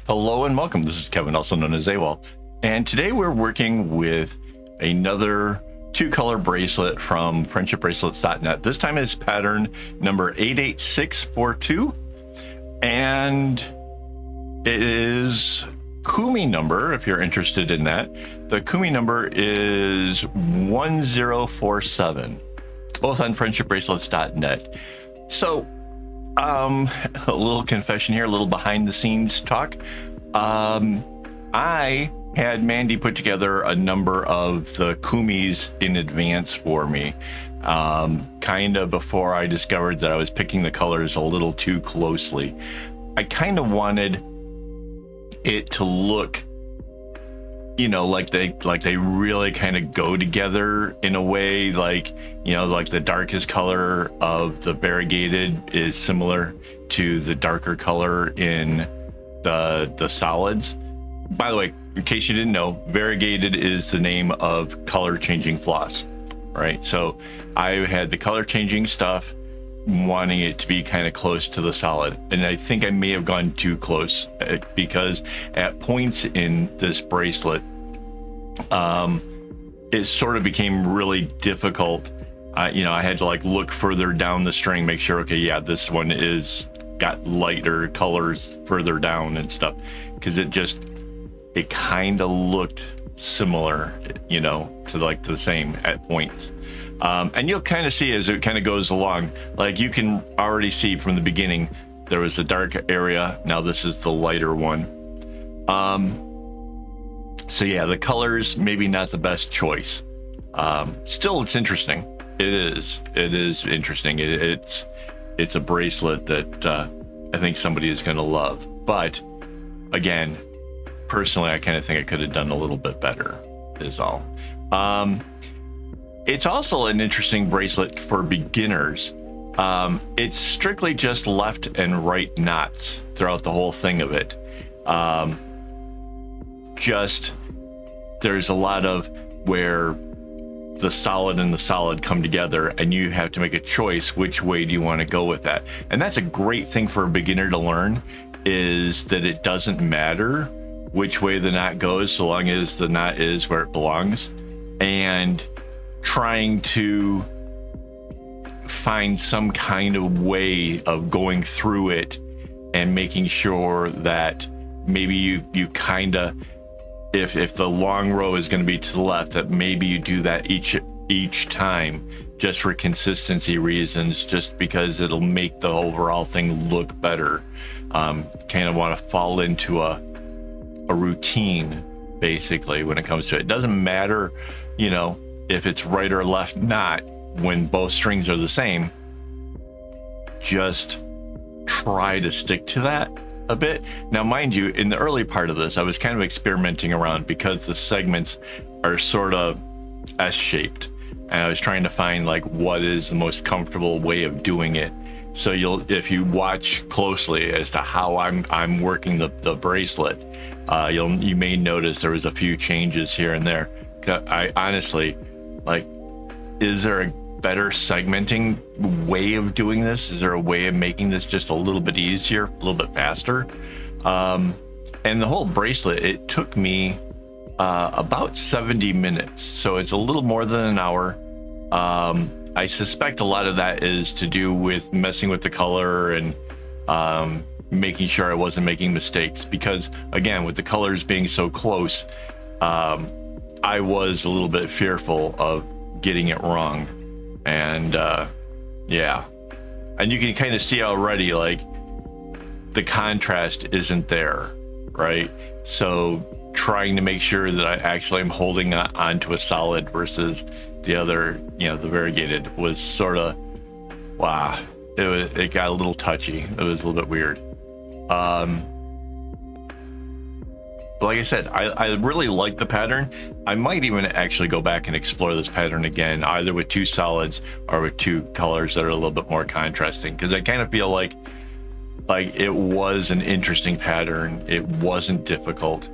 Hello and welcome. This is Kevin, also known as AWOL. And today we're working with another two-color bracelet from friendshipbracelets.net. This time it's pattern number 88642. And it is Kumi number, if you're interested in that. The Kumi number is 1047, both on friendshipbracelets.net. So, a little confession here, a little behind the scenes talk. I had Mandy put together a number of the Kumis in advance for me, kind of before I discovered that I was picking the colors a little too closely. I kind of wanted it to look, you know, like they really kind of go together in a way, like, you know, like the darkest color of the variegated is similar to the darker color in the solids. By the way, in case you didn't know, variegated is the name of color changing floss, right? So I had the color changing stuff, wanting it to be kind of close to the solid, and I think I may have gone too close because at points in this bracelet it sort of became really difficult. You know, I had to like look further down the string, make sure, okay, yeah, this one is got lighter colors further down and stuff, because it kind of looked similar, you know, to like the same at points. And you'll kind of see as it kind of goes along, like you can already see from the beginning, there was a dark area. Now this is the lighter one. So yeah, the colors, maybe not the best choice. Still, it's interesting. It is interesting. It's a bracelet that I think somebody is going to love. But again, personally, I kind of think I could have done a little bit better is all. It's also an interesting bracelet for beginners. It's strictly just left and right knots throughout the whole thing of it. There's a lot of where the solid and the solid come together, and you have to make a choice which way do you want to go with that. And that's a great thing for a beginner to learn, is that it doesn't matter which way the knot goes so long as the knot is where it belongs, and trying to find some kind of way of going through it and making sure that maybe you kind of, if the long row is going to be to the left, that maybe you do that each time, just for consistency reasons, just because it'll make the overall thing look better. Kind of want to fall into a routine, basically, when it comes to it. It doesn't matter, you know, if it's right or left knot when both strings are the same. Just try to stick to that a bit. Now, mind you, in the early part of this, I was kind of experimenting around because the segments are sort of S-shaped, and I was trying to find like what is the most comfortable way of doing it. So if you watch closely as to how I'm working the bracelet, you may notice there was a few changes here and there. I honestly, like, is there a better segmenting way of doing this? Is there a way of making this just a little bit easier, a little bit faster? And the whole bracelet, it took me about 70 minutes. So it's a little more than an hour. I suspect a lot of that is to do with messing with the color and making sure I wasn't making mistakes, because again, with the colors being so close, I was a little bit fearful of getting it wrong. And yeah, and you can kind of see already, like, the contrast isn't there, right? So trying to make sure that I actually am holding onto a solid versus the other, you know, the variegated, was sort of, wow, it got a little touchy. It was a little bit weird. But like I said, I really like the pattern. I might even actually go back and explore this pattern again, either with two solids or with two colors that are a little bit more contrasting, because I kind of feel like it was an interesting pattern. It wasn't difficult.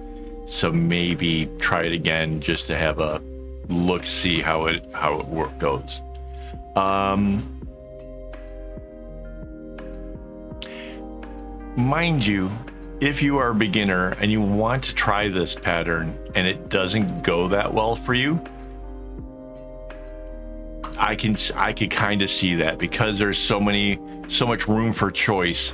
So maybe try it again just to have a look, see how it goes. Mind you, if you are a beginner and you want to try this pattern and it doesn't go that well for you, I could kind of see that, because there's so much room for choice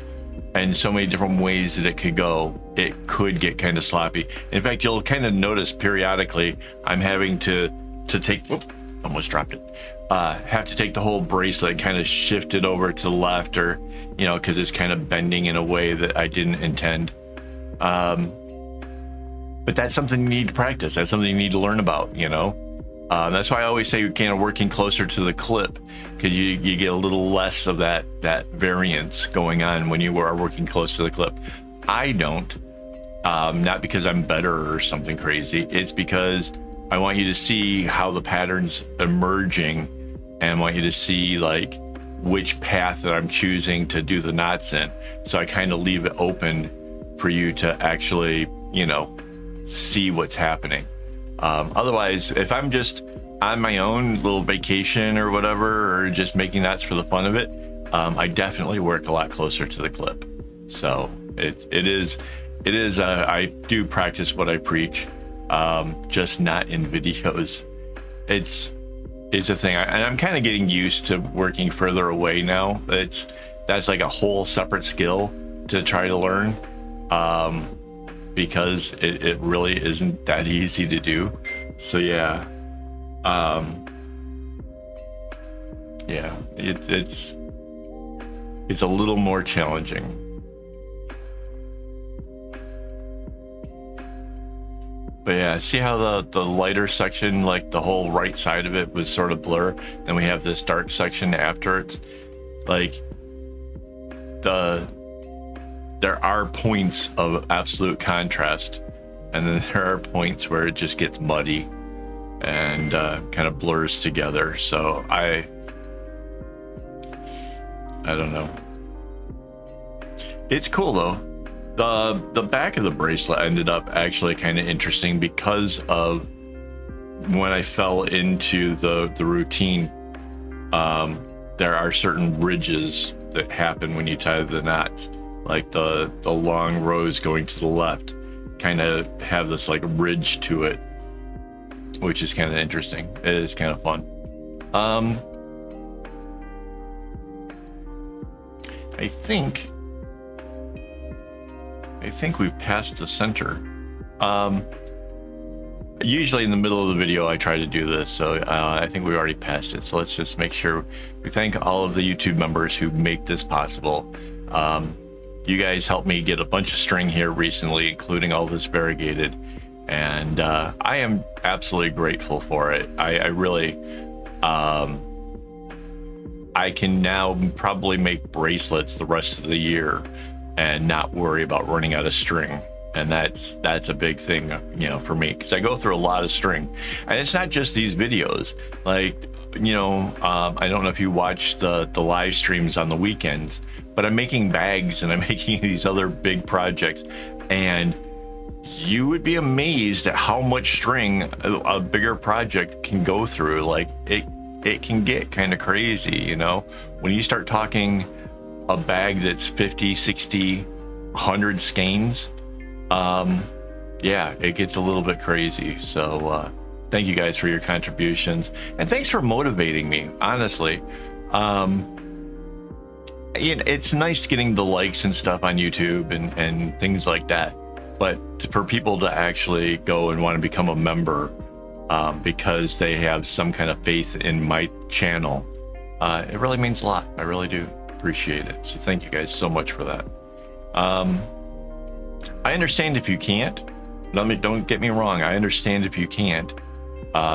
and so many different ways that it could go. It could get kind of sloppy. In fact, you'll kind of notice periodically I'm having to take, whoop, almost dropped it. Have to take the whole bracelet and kind of shift it over to the left, or, you know, because it's kind of bending in a way that I didn't intend. But that's something you need to practice. That's something you need to learn about, you know. That's why I always say you're kind of working closer to the clip, because you get a little less of that variance going on when you are working close to the clip. I don't, not because I'm better or something crazy. It's because I want you to see how the pattern's emerging, and I want you to see like which path that I'm choosing to do the knots in. So I kind of leave it open for you to actually, you know, see what's happening. Otherwise, if I'm just on my own little vacation or whatever, or just making knots for the fun of it, I definitely work a lot closer to the clip. So it is I do practice what I preach, just not in videos. It's a thing, and I'm kind of getting used to working further away now. That's like a whole separate skill to try to learn. Because it really isn't that easy to do. So yeah, it's a little more challenging. But yeah, see how the lighter section, like the whole right side of it was sort of blur, and we have this dark section after it. Like there are points of absolute contrast, and then there are points where it just gets muddy and kind of blurs together. So I don't know. It's cool though. The back of the bracelet ended up actually kind of interesting, because of when I fell into the routine. There are certain ridges that happen when you tie the knots. Like the long rows going to the left kind of have this like ridge to it, which is kind of interesting. It is kind of fun. I think we've passed the center. Usually in the middle of the video I try to do this, so I think we already passed it. So let's just make sure we thank all of the YouTube members who make this possible. You guys helped me get a bunch of string here recently, including all this variegated, and I am absolutely grateful for it. I really, I can now probably make bracelets the rest of the year and not worry about running out of string. And that's a big thing, you know, for me, because I go through a lot of string, and it's not just these videos. Like, you know, I don't know if you watch the live streams on the weekends, but I'm making bags and I'm making these other big projects, and you would be amazed at how much string a bigger project can go through. Like it can get kind of crazy, you know, when you start talking a bag that's 50, 60, 100 skeins. Yeah, it gets a little bit crazy. So thank you guys for your contributions, and thanks for motivating me, honestly. It's nice getting the likes and stuff on YouTube and things like that, but for people to actually go and want to become a member because they have some kind of faith in my channel, it really means a lot. I really do appreciate it. So thank you guys so much for that. I understand if you can't. Don't get me wrong. I understand if you can't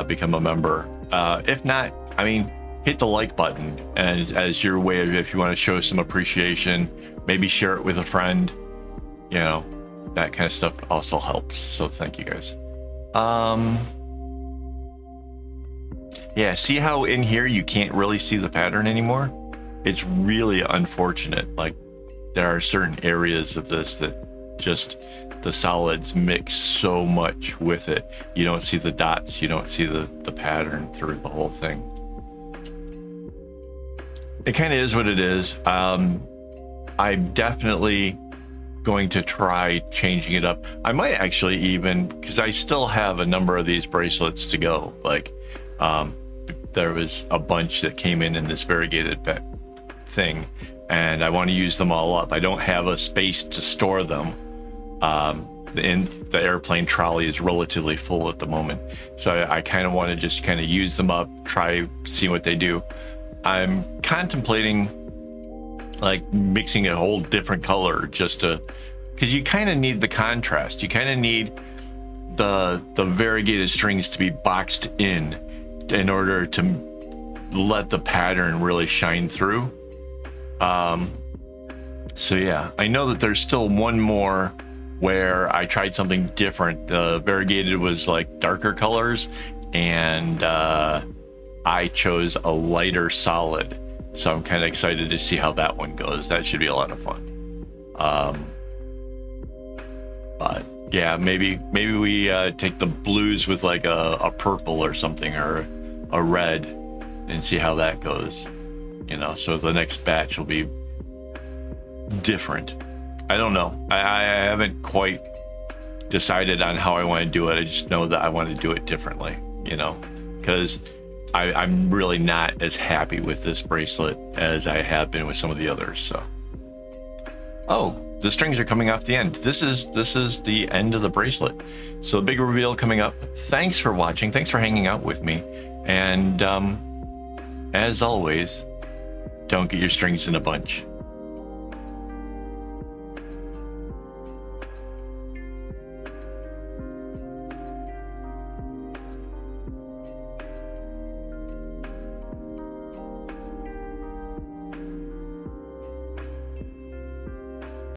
become a member. If not, I mean, hit the like button as your way of, if you want to show some appreciation, maybe share it with a friend. You know, that kind of stuff also helps. So thank you guys. Yeah, see how in here you can't really see the pattern anymore? It's really unfortunate. Like, there are certain areas of this that just the solids mix so much with it. You don't see the dots, you don't see the pattern through the whole thing. It kind of is what it is. I'm definitely going to try changing it up. I might actually even, because I still have a number of these bracelets to go. Like, there was a bunch that came in this variegated thing, and I want to use them all up. I don't have a space to store them. The airplane trolley is relatively full at the moment, so I kind of want to just kind of use them up, try see what they do. I'm contemplating like mixing a whole different color just to, because you kind of need the contrast. You kind of need the variegated strings to be boxed in order to let the pattern really shine through. So yeah, I know that there's still one more where I tried something different. Variegated was like darker colors, and I chose a lighter solid. So I'm kind of excited to see how that one goes. That should be a lot of fun. But yeah, maybe we take the blues with like a purple or something, or a red, and see how that goes. You know, so the next batch will be different. I don't know. I haven't quite decided on how I want to do it. I just know that I want to do it differently, you know, because I'm really not as happy with this bracelet as I have been with some of the others. So, oh, the strings are coming off the end. This is the end of the bracelet. So big reveal coming up. Thanks for watching. Thanks for hanging out with me. And as always, don't get your strings in a bunch.